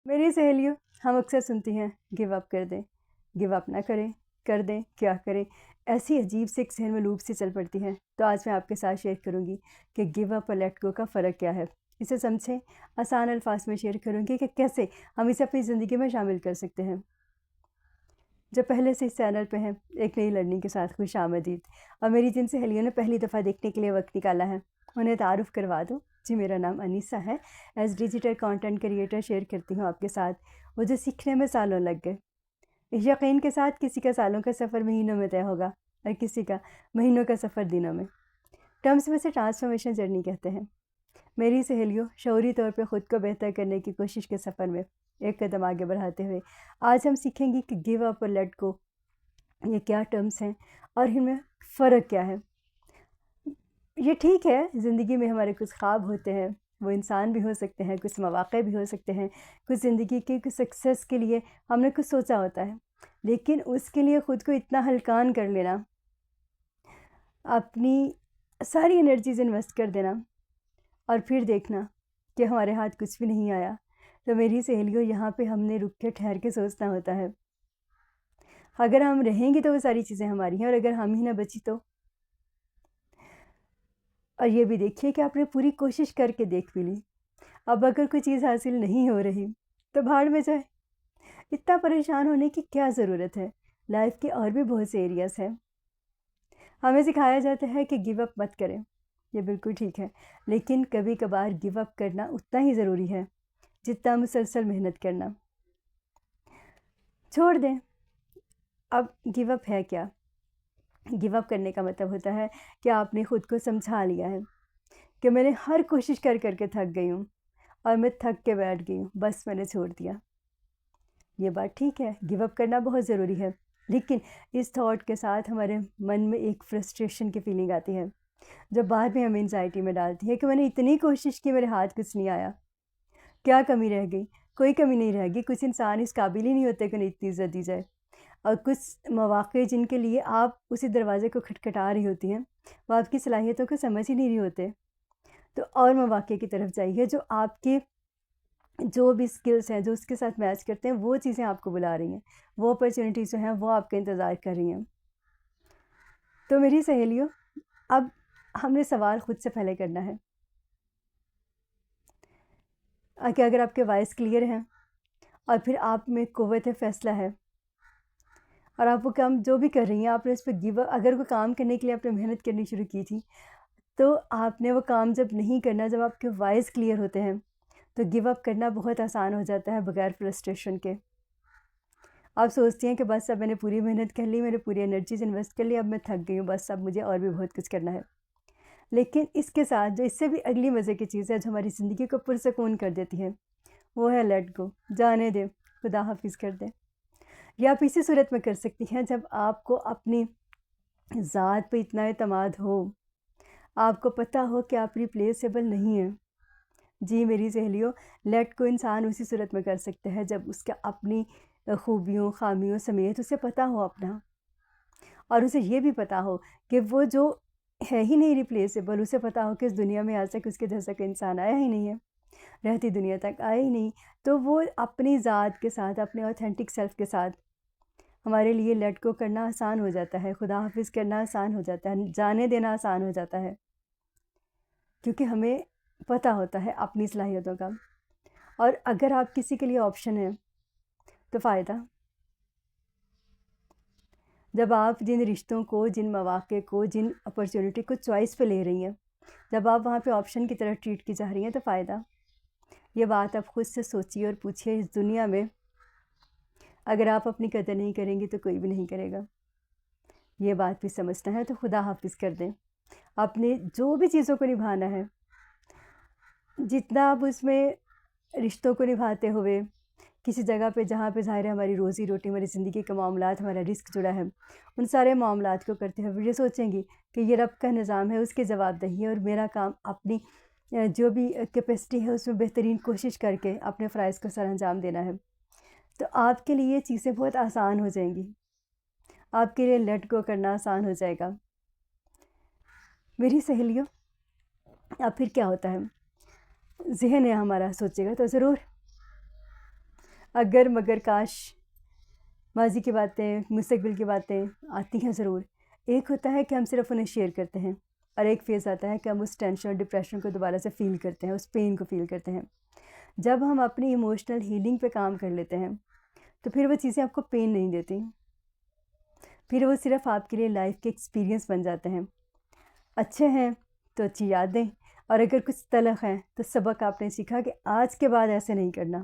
میری سہیلیوں، ہم اکثر سنتی ہیں گیو اپ کر دیں، گیو اپ نہ کریں، کر دیں، کیا کریں، ایسی عجیب سے ایک ذہن میں لوپ سے چل پڑتی ہیں۔ تو آج میں آپ کے ساتھ شیئر کروں گی کہ گیو اپ اور لیٹ گو کا فرق کیا ہے۔ اسے سمجھیں، آسان الفاظ میں شیئر کروں گی کہ کیسے ہم اسے اپنی زندگی میں شامل کر سکتے ہیں۔ جو پہلے سے اس چینل پہ ہیں، ایک نئی لرننگ کے ساتھ خوش آمدید، اور میری جن سہیلیوں نے پہلی دفعہ دیکھنے کے لیے وقت نکالا ہے انہیں تعارف کروا دوں۔ جی، میرا نام انیسہ ہے۔ As digital content creator share کرتی ہوں آپ کے ساتھ وہ جو سیکھنے میں سالوں لگ گئے۔ اس یقین کے ساتھ کسی کا سالوں کا سفر مہینوں میں طے ہوگا اور کسی کا مہینوں کا سفر دنوں میں۔ ٹرمز میں سے ٹرانسفارمیشن جرنی کہتے ہیں۔ میری سہیلیوں، شعوری طور پہ خود کو بہتر کرنے کی کوشش کے سفر میں ایک قدم آگے بڑھاتے ہوئے آج ہم سیکھیں گے کہ گیو اپ اور لیٹ گو یہ کیا ٹرمز ہیں اور ان میں فرق کیا ہے۔ یہ ٹھیک ہے، زندگی میں ہمارے کچھ خواب ہوتے ہیں، وہ انسان بھی ہو سکتے ہیں، کچھ مواقع بھی ہو سکتے ہیں، کچھ زندگی کے کچھ سکسیس کے لیے ہم نے کچھ سوچا ہوتا ہے، لیکن اس کے لیے خود کو اتنا ہلکان کر لینا، اپنی ساری انرجیز انویسٹ کر دینا اور پھر دیکھنا کہ ہمارے ہاتھ کچھ بھی نہیں آیا، تو میری سہیلیوں یہاں پہ ہم نے رک کے ٹھہر کے سوچنا ہوتا ہے۔ اگر ہم رہیں گے تو وہ ساری چیزیں ہماری ہیں، اور اگر ہم ہی نہ بچی تو۔ اور یہ بھی دیکھیے کہ آپ نے پوری کوشش کر کے دیکھ بھی لی، اب اگر کوئی چیز حاصل نہیں ہو رہی تو بھاڑ میں جائے، اتنا پریشان ہونے کی کیا ضرورت ہے۔ لائف کے اور بھی بہت سے ایریاز ہیں۔ ہمیں سکھایا جاتا ہے کہ گیو اپ مت کریں، یہ بالکل ٹھیک ہے، لیکن کبھی کبھار گیو اپ کرنا اتنا ہی ضروری ہے جتنا مسلسل محنت کرنا۔ چھوڑ دیں۔ اب گیو اپ ہے کیا؟ گیو اپ کرنے کا مطلب ہوتا ہے کہ آپ نے خود کو سمجھا لیا ہے کہ میں نے ہر کوشش کر کر کے تھک گئی ہوں اور میں تھک کے بیٹھ گئی ہوں، بس میں نے چھوڑ دیا۔ یہ بات ٹھیک ہے، گیو اپ کرنا بہت ضروری ہے، لیکن اس تھاٹ کے ساتھ ہمارے من میں ایک فرسٹریشن کی فیلنگ آتی ہے جو بعد میں ہمیں انزائٹی میں ڈالتی ہے کہ میں نے اتنی کوشش کی، میرے ہاتھ کچھ نہیں آیا، کیا کمی رہ گئی؟ کوئی کمی نہیں رہ گئی۔ کچھ انسان اس قابل ہی نہیں ہوتے کہ انہیں اتنی عزت دی جائے، اور کچھ مواقع جن کے لیے آپ اسی دروازے کو کھٹکھٹا رہی ہوتی ہیں وہ آپ کی صلاحیتوں کو سمجھ ہی نہیں رہی ہوتے، تو اور مواقع کی طرف جائیے جو آپ کے جو بھی سکلز ہیں جو اس کے ساتھ میچ کرتے ہیں، وہ چیزیں آپ کو بلا رہی ہیں، وہ اپرچونیٹیز جو ہیں وہ آپ کا انتظار کر رہی ہیں۔ تو میری سہیلیوں، اب ہم نے سوال خود سے پہلے کرنا ہے کہ اگر آپ کے وائس کلیئر ہیں اور پھر آپ میں قوت فیصلہ ہے اور آپ وہ کام جو بھی کر رہی ہیں آپ نے اس پہ گیو اپ، اگر وہ کام کرنے کے لیے آپ نے محنت کرنی شروع کی تھی تو آپ نے وہ کام جب نہیں کرنا، جب آپ کے وائس کلیئر ہوتے ہیں تو گیو اپ کرنا بہت آسان ہو جاتا ہے بغیر فرسٹریشن کے۔ آپ سوچتی ہیں کہ بس اب میں نے پوری محنت کر لی، میں نے پوری انرجیز انویسٹ کر لی، اب میں تھک گئی ہوں، بس اب مجھے اور بھی بہت کچھ کرنا ہے۔ لیکن اس کے ساتھ جو اس سے بھی اگلی مزے کی چیز ہے جو ہماری زندگی کو پرسکون کر دیتی ہے وہ ہے لیٹ گو، جانے دیں، خدا حافظ کر دیں۔ یہ آپ اسی صورت میں کر سکتی ہیں جب آپ کو اپنی ذات پہ اتنا اعتماد ہو، آپ کو پتہ ہو کہ آپ ریپلیسیبل نہیں ہیں۔ جی میری سہیلیوں، لیٹ کو انسان اسی صورت میں کر سکتے ہیں جب اس کا اپنی خوبیوں خامیوں سمیت اسے پتہ ہو اپنا، اور اسے یہ بھی پتہ ہو کہ وہ جو ہے ہی نہیں ریپلیسیبل، اسے پتہ ہو کہ اس دنیا میں آج تک اس کے جیسا کوئی انسان آیا ہی نہیں ہے، رہتی دنیا تک آیا ہی نہیں، تو وہ اپنی ذات کے ساتھ، اپنے اوتھینٹک سیلف کے ساتھ ہمارے لیے لیٹ گو کرنا آسان ہو جاتا ہے، خدا حافظ کرنا آسان ہو جاتا ہے، جانے دینا آسان ہو جاتا ہے، کیونکہ ہمیں پتہ ہوتا ہے اپنی صلاحیتوں کا۔ اور اگر آپ کسی کے لیے آپشن ہے تو فائدہ، جب آپ جن رشتوں کو، جن مواقع کو، جن اپرچونٹی کو چوائس پہ لے رہی ہیں، جب آپ وہاں پہ آپشن کی طرح ٹریٹ کی جا رہی ہیں تو فائدہ۔ یہ بات آپ خود سے سوچیے اور پوچھیے، اس دنیا میں اگر آپ اپنی قدر نہیں کریں گی تو کوئی بھی نہیں کرے گا۔ یہ بات بھی سمجھنا ہے تو خدا حافظ کر دیں۔ اپنے جو بھی چیزوں کو نبھانا ہے، جتنا آپ اس میں رشتوں کو نبھاتے ہوئے کسی جگہ پہ جہاں پہ ظاہر ہے ہماری روزی روٹی، ہماری زندگی کے معاملات، ہمارا رزق جڑا ہے، ان سارے معاملات کو کرتے ہوئے یہ سوچیں گی کہ یہ رب کا نظام ہے، اس کی جواب دہی ہے، اور میرا کام اپنی جو بھی کیپیسٹی ہے اس میں بہترین کوشش کر کے اپنے فرائض کو سر انجام دینا ہے، تو آپ کے لیے یہ چیزیں بہت آسان ہو جائیں گی، آپ کے لیے لیٹ گو کرنا آسان ہو جائے گا۔ میری سہیلیوں، اب پھر کیا ہوتا ہے، ذہن ہے ہمارا سوچے گا تو ضرور اگر مگر کاش ماضی کی باتیں، مستقبل کی باتیں آتی ہیں ضرور. ایک ہوتا ہے کہ ہم صرف انہیں شیئر کرتے ہیں، اور ایک فیز آتا ہے کہ ہم اس ٹینشن اور ڈپریشن کو دوبارہ سے فیل کرتے ہیں، اس پین کو فیل کرتے ہیں. جب ہم اپنی ایموشنل ہیلنگ پہ کام کر لیتے ہیں تو پھر وہ چیزیں آپ کو پین نہیں دیتی، پھر وہ صرف آپ کے لیے لائف کے ایکسپیرینس بن جاتے ہیں. اچھے ہیں تو اچھی یادیں، اور اگر کچھ تلخ ہیں تو سبق آپ نے سیکھا کہ آج کے بعد ایسے نہیں کرنا،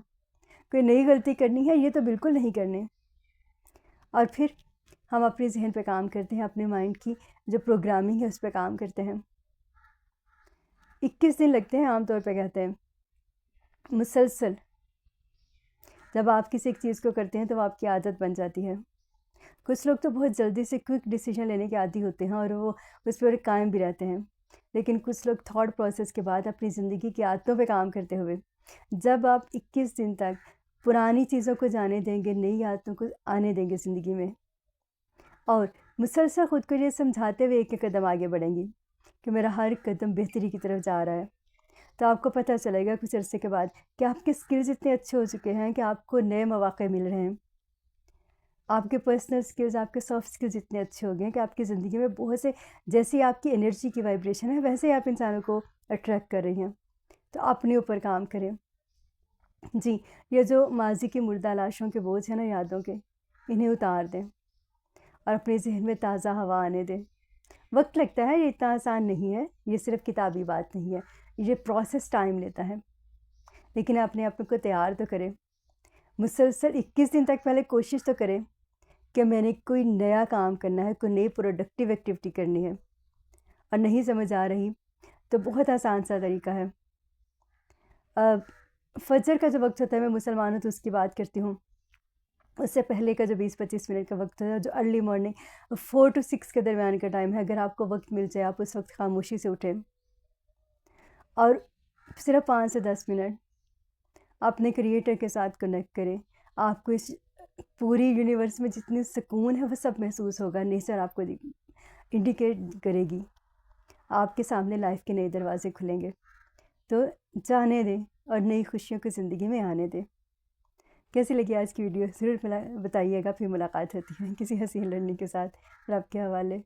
کوئی نئی غلطی کرنی ہے یہ تو بالکل نہیں کرنے. اور پھر ہم اپنے ذہن پہ کام کرتے ہیں، اپنے مائنڈ کی جو پروگرامنگ ہے اس پہ کام کرتے ہیں. 21 دن لگتے ہیں عام طور پہ کہتے ہیں مسلسل. جب آپ کسی ایک چیز کو کرتے ہیں تو وہ آپ کی عادت بن جاتی ہے. کچھ لوگ تو بہت جلدی سے کوئک ڈیسیژن لینے کے عادی ہوتے ہیں اور وہ اس پر قائم بھی رہتے ہیں، لیکن کچھ لوگ تھاٹ پروسیس کے بعد اپنی زندگی کی عادتوں پہ کام کرتے ہوئے جب آپ 21 دن تک پرانی چیزوں کو جانے دیں گے، نئی عادتوں کو آنے دیں گے زندگی میں، اور مسلسل خود کو یہ سمجھاتے ہوئے ایک ایک قدم آگے بڑھیں گی کہ میرا ہر قدم بہتری کی طرف جا رہا ہے، تو آپ کو پتہ چلے گا کچھ عرصے کے بعد کہ آپ کے اسکلز اتنے اچھے ہو چکے ہیں کہ آپ کو نئے مواقع مل رہے ہیں. آپ کے پرسنل اسکلز، آپ کے سافٹ اسکلز اتنے اچھے ہو گئے ہیں کہ آپ کی زندگی میں بہت سے، جیسی آپ کی انرجی کی وائبریشن ہے ویسے ہی آپ انسانوں کو اٹریکٹ کر رہی ہیں. تو اپنے اوپر کام کریں. جی، یہ جو ماضی کی مردہ لاشوں کے بوجھ ہیں نا، یادوں کے، انہیں اتار دیں اور اپنے ذہن میں تازہ ہوا آنے دیں. وقت لگتا ہے، یہ اتنا آسان نہیں ہے، یہ صرف کتابی بات نہیں ہے، یہ پروسیس ٹائم لیتا ہے، لیکن اپنے آپ کو تیار تو کریں. مسلسل 21 دن تک پہلے کوشش تو کریں کہ میں نے کوئی نیا کام کرنا ہے، کوئی نئی پروڈکٹیو ایکٹیویٹی کرنی ہے، اور نہیں سمجھ آ رہی تو بہت آسان سا طریقہ ہے. فجر کا جو وقت ہوتا ہے، میں مسلمان ہوں تو اس کی بات کرتی ہوں، اس سے پہلے کا جو 20-25 منٹ کا وقت ہوتا ہے، جو ارلی مارننگ 4 to 6 کے درمیان کا ٹائم ہے، اگر آپ کو وقت مل جائے آپ اس وقت خاموشی سے اٹھیں اور صرف 5 سے 10 منٹ اپنے کریٹر کے ساتھ کنیکٹ کریں. آپ کو اس پوری یونیورس میں جتنی سکون ہے وہ سب محسوس ہوگا. نیچر آپ کو انڈیکیٹ کرے گی، آپ کے سامنے لائف کے نئے دروازے کھلیں گے. تو جانے دیں اور نئی خوشیوں کو زندگی میں آنے دیں. کیسی لگی آج کی ویڈیو ضرور بتائیے گا. پھر ملاقات ہوتی ہے کسی حسین لڑنے کے ساتھ. رب کے حوالے.